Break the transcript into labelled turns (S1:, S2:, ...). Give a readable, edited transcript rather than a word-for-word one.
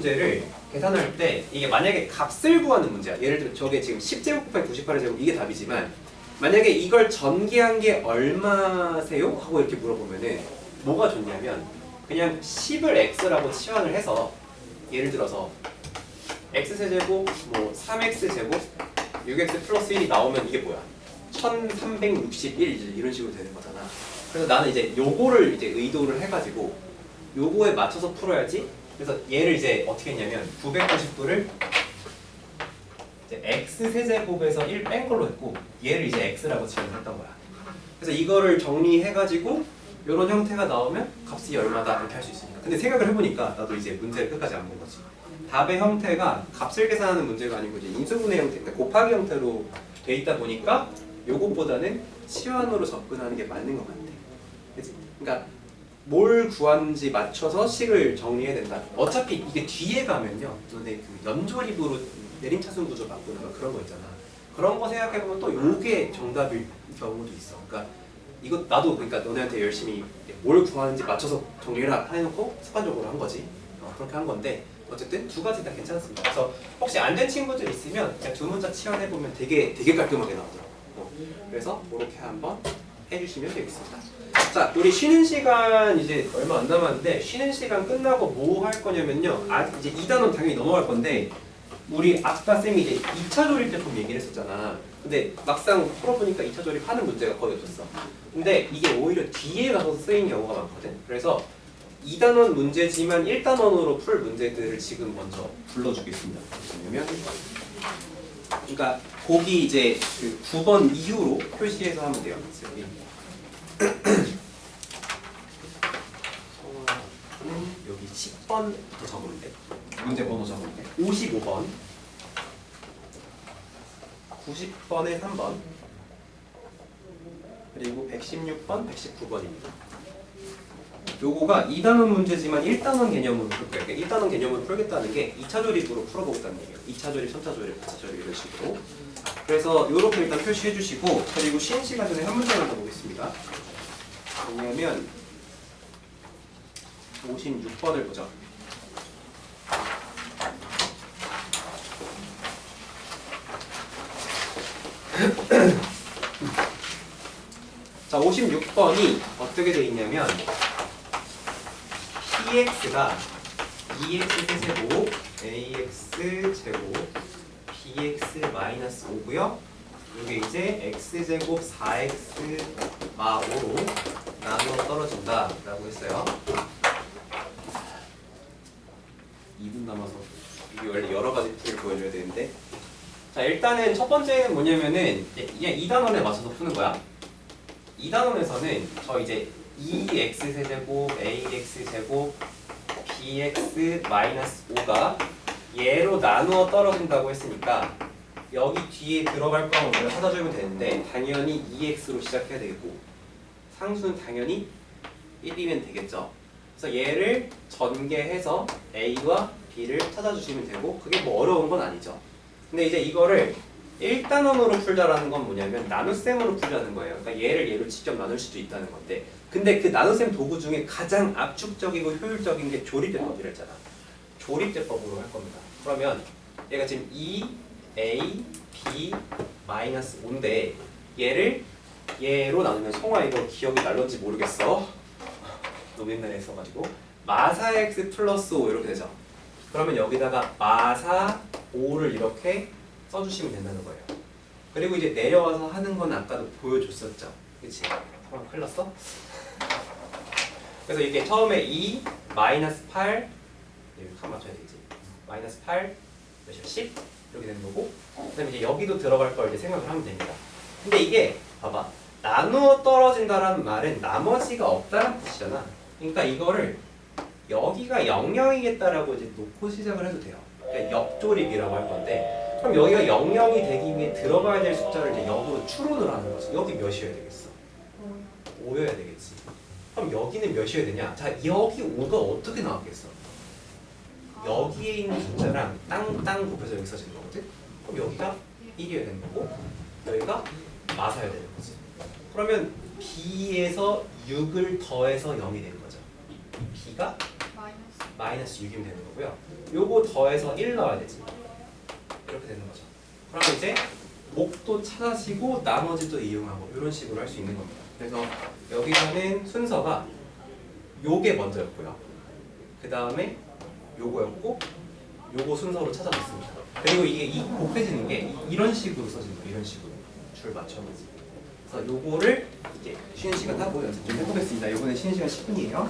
S1: 문제를 계산할 때 이게 만약에 값을 구하는 문제야. 예를 들어 저게 지금 10제곱 곱하기 98제곱 이게 답이지만 만약에 이걸 전개한 게 얼마세요? 하고 이렇게 물어보면은 뭐가 좋냐면 그냥 10을 x라고 치환을 해서 예를 들어서 x세제곱 뭐 3x제곱 6x 플러스 1이 나오면 이게 뭐야? 1361 이런 식으로 되는 거잖아. 그래서 나는 이제 요거를 이제 의도를 해가지고 요거에 맞춰서 풀어야지. 그래서 얘를 이제 어떻게 했냐면 989를 이제 x 세제곱에서 1 뺀 걸로 했고 얘를 이제 x라고 지원을 했던 거야. 그래서 이거를 정리해가지고 이런 형태가 나오면 값이 얼마다 이렇게 할 수 있으니까. 근데 생각을 해보니까 나도 이제 문제를 끝까지 안 본 거지. 답의 형태가 값을 계산하는 문제가 아니고 이제 인수분해 형태, 그러니까 곱하기 형태로 돼 있다 보니까 요것보다는 치환으로 접근하는 게 맞는 것 같아. 그치? 그러니까 뭘 구하는지 맞춰서 식을 정리해야 된다. 어차피 이게 뒤에 가면요, 너네 그 연조립으로 내림차순 구조 바꾸는 거 그런 거 있잖아. 그런 거 생각해보면 또 요게 정답일 경우도 있어. 그러니까 이거 나도 그러니까 너네한테 열심히 뭘 구하는지 맞춰서 정리해라 해놓고 습관적으로 한 거지. 그렇게 한 건데 어쨌든 두 가지 다 괜찮습니다. 그래서 혹시 안 된 친구들 있으면 그냥 두 문자 치환해보면 되게 깔끔하게 나오더라고. 그래서 그렇게 한번 해주시면 되겠습니다. 자, 우리 쉬는 시간 이제 얼마 안 남았는데 쉬는 시간 끝나고 뭐 할 거냐면요. 이제 2단원 당연히 넘어갈 건데 우리 아까 쌤이 이제 2차 조립제품 얘기를 했었잖아. 근데 막상 풀어보니까 2차 조립하는 문제가 거의 없었어. 근데 이게 오히려 뒤에 가서 쓰인 경우가 많거든. 그래서 2단원 문제지만 1단원으로 풀 문제들을 지금 먼저 불러주겠습니다. 뭐냐면 그러니까 거기 이제 그 9번 이후로 표시해서 하면 돼요. 여기 10번부터 적으면 돼. 문제 번호 적으면 돼. 55번 90번에 3번 그리고 116번, 119번입니다. 요거가 2단원 문제지만 1단원 개념으로 풀 거예요. 그러니까 1단원 개념으로 풀겠다는 게 2차 조립으로 풀어보겠다는 얘기예요. 2차 조립, 3차 조립, 4차 조립 이런 식으로. 그래서 요렇게 일단 표시해 주시고 그리고 쉬는 시간 전에 한 문제만 더 보겠습니다. 뭐냐면 56번을 보죠. 자, 56번이 어떻게 되어 있냐면 px가 2x 세제곱 ax 제곱 bx 마이너스 5고요. 이게 이제 x제곱 4x 마 5로 나누어 떨어진다 라고 했어요. 2분 남아서 이게 원래 여러 가지 풀을 보여줘야 되는데 자, 일단은 첫 번째는 뭐냐면은 그냥 2단원에 맞춰서 푸는 거야. 2단원에서는 저 이제 2x 세제곱 ax 제곱 bx 마이너스 5가 얘로 나누어 떨어진다고 했으니까 여기 뒤에 들어갈 거만 우리가 찾아주면 되는데 당연히 2x로 시작해야 되겠고 상수는 당연히 1이면 되겠죠. 그래서 얘를 전개해서 a와 b를 찾아주시면 되고 그게 뭐 어려운 건 아니죠. 근데 이제 이거를 1단원으로 풀자라는 건 뭐냐면 나눗셈으로 풀자는 거예요. 그러니까 얘를 얘로 직접 나눌 수도 있다는 건데 근데 그 나눗셈 도구 중에 가장 압축적이고 효율적인 게 조립대법이라 했잖아. 조립대법으로 할 겁니다. 그러면 얘가 지금 2a, b, 마이너스 5인데 얘를 얘로 나누면 송아 이거 기억이 날런지 모르겠어. 너무 옛날에 했어가지고 마사 x 플러스 5 이렇게 되죠. 그러면 여기다가 마사 5를 이렇게 써주시면 된다는 거예요. 그리고 이제 내려와서 하는 건 아까도 보여줬었죠. 그치? 잠깐 큰일 났어? 그래서 이게 처음에 2, 마이너스 8 여기 칸 맞춰야 되겠지. 마이너스 8, 몇이야? 10? 이렇게 되는 거고 그 다음에 이제 여기도 들어갈 걸 이제 생각을 하면 됩니다. 근데 이게 봐봐. 나누어 떨어진다라는 말은 나머지가 없다는 뜻이잖아. 그러니까 이거를 여기가 00이겠다라고 이제 놓고 시작을 해도 돼요. 그러니까 역조립이라고 할 건데 그럼 여기가 00이 되기 위해 들어가야 될 숫자를 이제 역으로 추론을 하는 거지. 여기 몇이어야 되겠어? 5여야 되겠지. 그럼 여기는 몇이어야 되냐? 자, 여기 5가 어떻게 나왔겠어? 여기에 있는 숫자랑 땅땅 곱해서 여기 써지는 거거든? 그럼 여기가 1이어야 되는 거고 여기가 마사여야 되는 거지. 그러면 B에서 6을 더해서 0이 되는 거죠. B가 마이너스 6이면 되는 거고요. 요거 더해서 1 넣어야 되지. 이렇게 되는 거죠. 그럼 이제 목도 찾아지고 나머지도 이용하고 이런 식으로 할 수 있는 겁니다. 그래서 여기서는 순서가 요게 먼저였고요. 그 다음에 요거였고 요거 순서로 찾아줬습니다. 그리고 이게 곱해지는 게 이런 식으로 써집니다. 이런 식으로 줄 맞춰가지고. 그래서 요거를 이제 쉬는 시간 하고 연습 좀 해보겠습니다. 요거는 쉬는 시간 10분이에요.